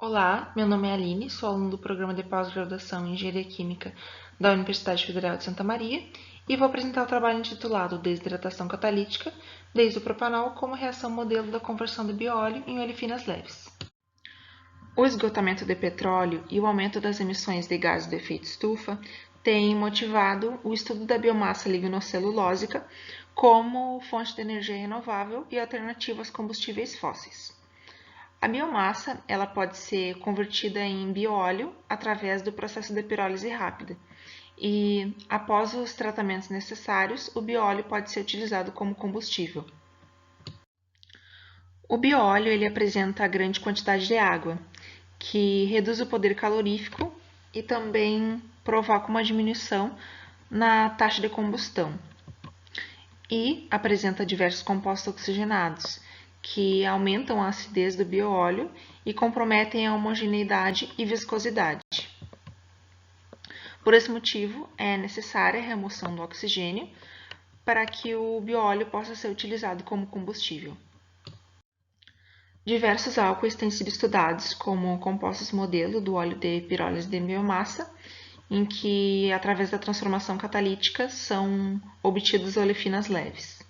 Olá, meu nome é Aline, sou aluna do programa de pós-graduação em Engenharia Química da Universidade Federal de Santa Maria e vou apresentar o trabalho intitulado Desidratação catalítica de isopropanol como reação modelo da conversão de bióleo em olefinas leves. O esgotamento de petróleo e o aumento das emissões de gases de efeito estufa têm motivado o estudo da biomassa lignocelulósica como fonte de energia renovável e alternativa aos combustíveis fósseis. A biomassa ela pode ser convertida em bioóleo através do processo de pirólise rápida e, após os tratamentos necessários, o bioóleo pode ser utilizado como combustível. O bioóleo ele apresenta grande quantidade de água, que reduz o poder calorífico e também provoca uma diminuição na taxa de combustão. E apresenta diversos compostos oxigenados, que aumentam a acidez do bioóleo e comprometem a homogeneidade e viscosidade. Por esse motivo, é necessária a remoção do oxigênio para que o bioóleo possa ser utilizado como combustível. Diversos álcoois têm sido estudados como compostos modelo do óleo de pirólise de biomassa, em que, através da transformação catalítica, são obtidas olefinas leves.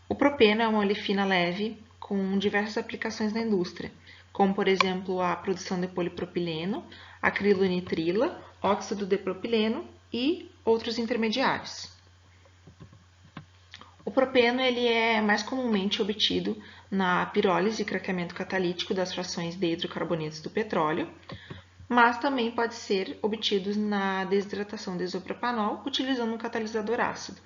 O propeno é uma olefina leve com diversas aplicações na indústria, como, por exemplo, a produção de polipropileno, acrilonitrila, óxido de propileno e outros intermediários. O propeno ele é mais comumente obtido na pirólise e craqueamento catalítico das frações de hidrocarbonetos do petróleo, mas também pode ser obtido na desidratação de isopropanol utilizando um catalisador ácido.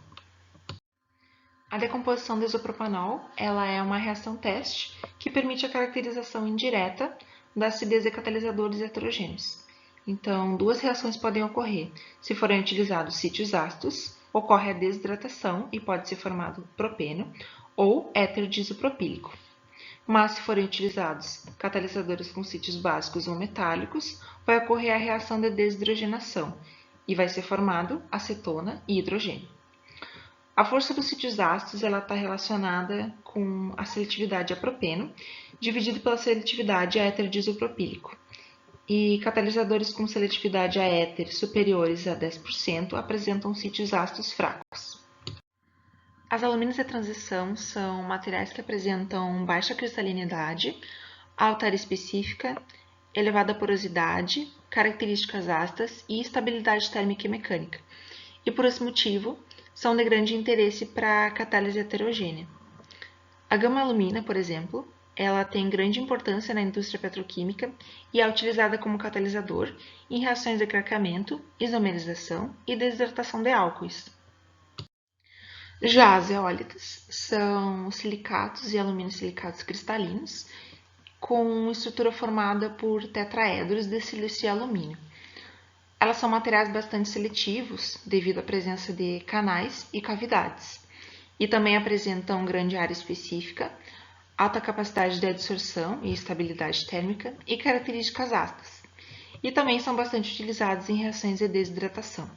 A decomposição do isopropanol ela é uma reação teste que permite a caracterização indireta da acidez de catalisadores heterogêneos. Então, duas reações podem ocorrer. Se forem utilizados sítios ácidos, ocorre a desidratação e pode ser formado propeno ou éter disopropílico. Mas se forem utilizados catalisadores com sítios básicos ou metálicos, vai ocorrer a reação de desidrogenação e vai ser formado acetona e hidrogênio. A força dos sítios ácidos está relacionada com a seletividade a propeno, dividido pela seletividade a éter disopropílico. E catalisadores com seletividade a éter superiores a 10% apresentam sítios ácidos fracos. As aluminas de transição são materiais que apresentam baixa cristalinidade, alta área específica, elevada porosidade, características ácidas e estabilidade térmica e mecânica. E por esse motivo, são de grande interesse para a catálise heterogênea. A gama-alumina, por exemplo, ela tem grande importância na indústria petroquímica e é utilizada como catalisador em reações de craqueamento, isomerização e desidratação de álcoois. Já as zeólitas são silicatos e aluminosilicatos cristalinos com estrutura formada por tetraedros de silício e alumínio. Elas são materiais bastante seletivos devido à presença de canais e cavidades, e também apresentam grande área específica, alta capacidade de adsorção e estabilidade térmica e características ácidas, e também são bastante utilizados em reações de desidratação.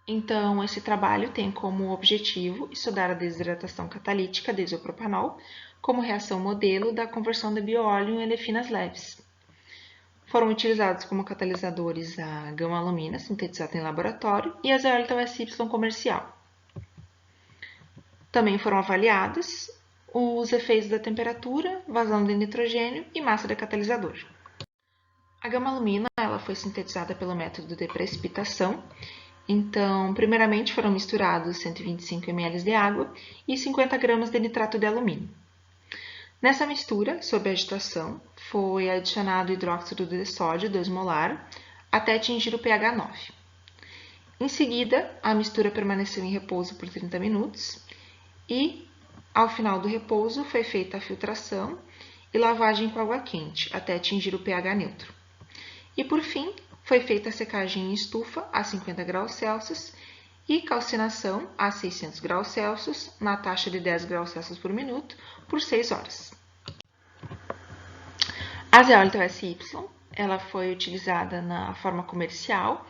Então, esse trabalho tem como objetivo estudar a desidratação catalítica de isopropanol como reação modelo da conversão de bioóleo em olefinas leves. Foram utilizados como catalisadores a gama-alumina, sintetizada em laboratório, e a zeólita USY comercial. Também foram avaliados os efeitos da temperatura, vazão de nitrogênio e massa de catalisador. A gama-alumina foi sintetizada pelo método de precipitação. Então, primeiramente foram misturados 125 ml de água e 50 gramas de nitrato de alumínio. Nessa mistura, sob agitação, foi adicionado hidróxido de sódio 2 molar até atingir o pH 9. Em seguida, a mistura permaneceu em repouso por 30 minutos e, ao final do repouso, foi feita a filtração e lavagem com água quente até atingir o pH neutro. E, por fim, foi feita a secagem em estufa a 50 graus Celsius e calcinação a 600 graus Celsius na taxa de 10 graus Celsius por minuto por 6 horas. A zeólita USY ela foi utilizada na forma comercial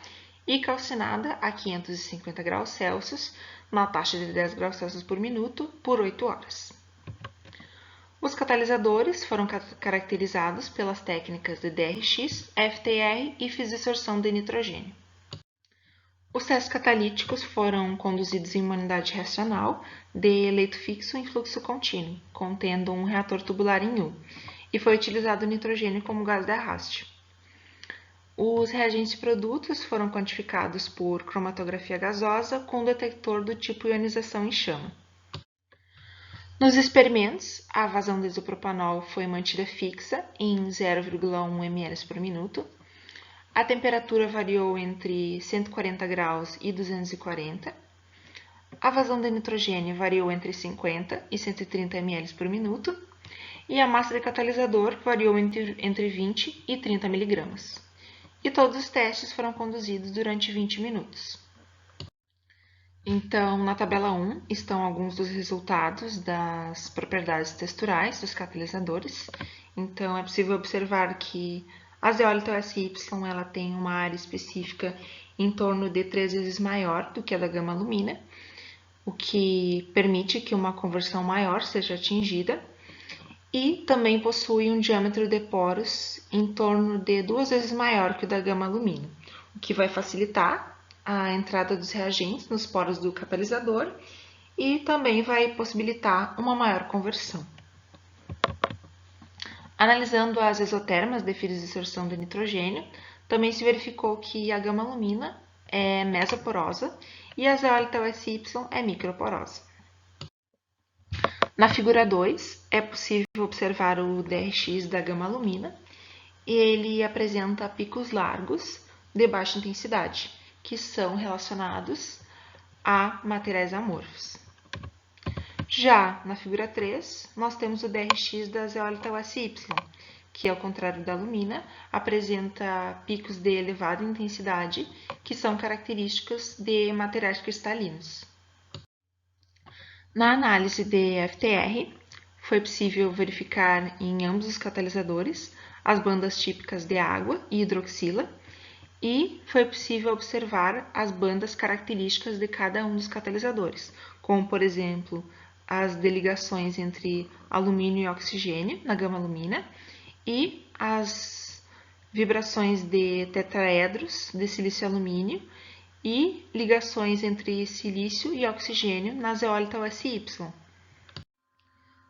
e calcinada a 550 graus Celsius na taxa de 10 graus Celsius por minuto por 8 horas. Os catalisadores foram caracterizados pelas técnicas de DRX, FTR e fisdissorção de nitrogênio. Os testes catalíticos foram conduzidos em uma unidade reacional de leito fixo em fluxo contínuo, contendo um reator tubular em U, e foi utilizado o nitrogênio como gás de arraste. Os reagentes e produtos foram quantificados por cromatografia gasosa com detector do tipo ionização em chama. Nos experimentos, a vazão de isopropanol foi mantida fixa em 0,1 ml por minuto. A temperatura variou entre 140 graus e 240. A vazão de nitrogênio variou entre 50 e 130 ml por minuto. E a massa de catalisador variou entre 20 e 30 mg. E todos os testes foram conduzidos durante 20 minutos. Então, na tabela 1 estão alguns dos resultados das propriedades texturais dos catalisadores. Então, é possível observar que a zeólita SY ela tem uma área específica em torno de 3 vezes maior do que a da gama-alumina, o que permite que uma conversão maior seja atingida, e também possui um diâmetro de poros em torno de 2 vezes maior que o da gama-alumina, o que vai facilitar a entrada dos reagentes nos poros do catalisador e também vai possibilitar uma maior conversão. Analisando as exotermas de fisdissorção de nitrogênio, também se verificou que a gama-alumina é mesoporosa e a zeólita SY é microporosa. Na figura 2, é possível observar o DRX da gama-alumina e ele apresenta picos largos de baixa intensidade, que são relacionados a materiais amorfos. Já na figura 3, nós temos o DRX da zeólita USY, que, ao contrário da alumina, apresenta picos de elevada intensidade, que são característicos de materiais cristalinos. Na análise de FTR, foi possível verificar em ambos os catalisadores as bandas típicas de água e hidroxila, e foi possível observar as bandas características de cada um dos catalisadores, como, por exemplo, as deligações entre alumínio e oxigênio na gama-alumina e as vibrações de tetraedros de silício e alumínio e ligações entre silício e oxigênio na zeólita USY.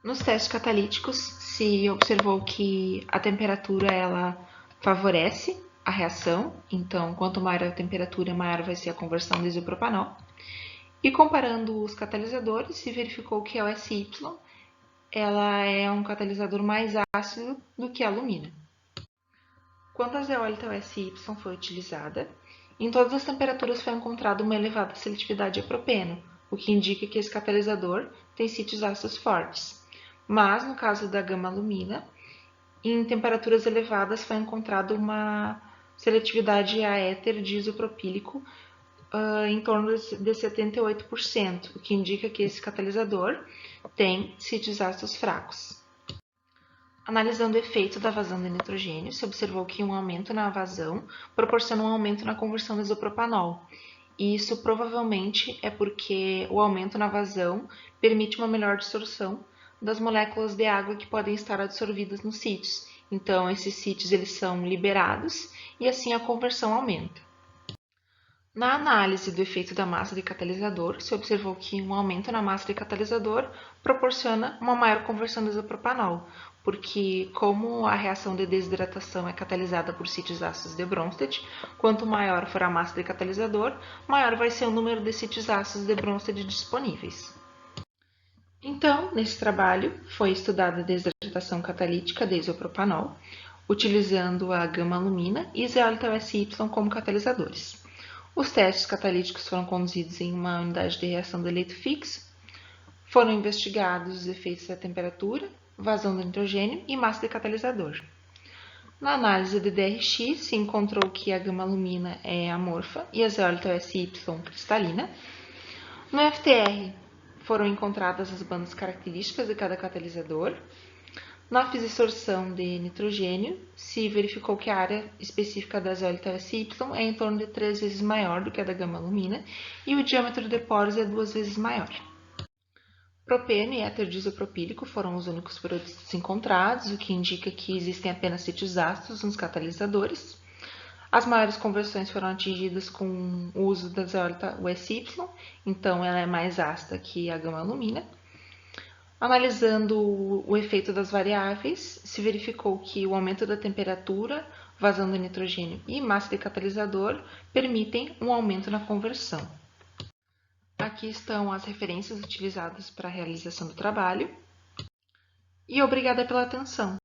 Nos testes catalíticos, se observou que a temperatura ela favorece a reação, então quanto maior a temperatura, maior vai ser a conversão do isopropanol. E comparando os catalisadores, se verificou que a SY ela é um catalisador mais ácido do que a alumina. Quando a zeólita SY foi utilizada, em todas as temperaturas foi encontrada uma elevada seletividade a propeno, o que indica que esse catalisador tem sítios ácidos fortes. Mas, no caso da gama-alumina, em temperaturas elevadas foi encontrada uma seletividade a éter diisopropílico em torno de 78%, o que indica que esse catalisador tem sítios ácidos fracos. Analisando o efeito da vazão de nitrogênio, se observou que um aumento na vazão proporciona um aumento na conversão do isopropanol. E isso provavelmente é porque o aumento na vazão permite uma melhor absorção das moléculas de água que podem estar absorvidas nos sítios. Então, esses sítios eles são liberados e assim a conversão aumenta. Na análise do efeito da massa de catalisador, se observou que um aumento na massa de catalisador proporciona uma maior conversão do isopropanol, porque como a reação de desidratação é catalisada por sítios ácidos de Bronsted, quanto maior for a massa de catalisador, maior vai ser o número de sítios ácidos de Bronsted disponíveis. Então, nesse trabalho, foi estudada a desidratação catalítica de isopropanol, utilizando a gama-alumina e zeólita USY como catalisadores. Os testes catalíticos foram conduzidos em uma unidade de reação de leito fixo. Foram investigados os efeitos da temperatura, vazão do nitrogênio e massa de catalisador. Na análise de DRX, se encontrou que a gama-alumina é amorfa e a zeólita SY cristalina. No FTR, foram encontradas as bandas características de cada catalisador. Na fisdissorção de nitrogênio, se verificou que a área específica da zeólita SY é em torno de 3 vezes maior do que a da gama-alumina e o diâmetro de poros é 2 vezes maior. Propeno e éter isopropílico foram os únicos produtos encontrados, o que indica que existem apenas sítios ácidos nos catalisadores. As maiores conversões foram atingidas com o uso da zeólita USY, então ela é mais ácida que a gama-alumina. Analisando o efeito das variáveis, se verificou que o aumento da temperatura, vazão do nitrogênio e massa de catalisador permitem um aumento na conversão. Aqui estão as referências utilizadas para a realização do trabalho. E obrigada pela atenção.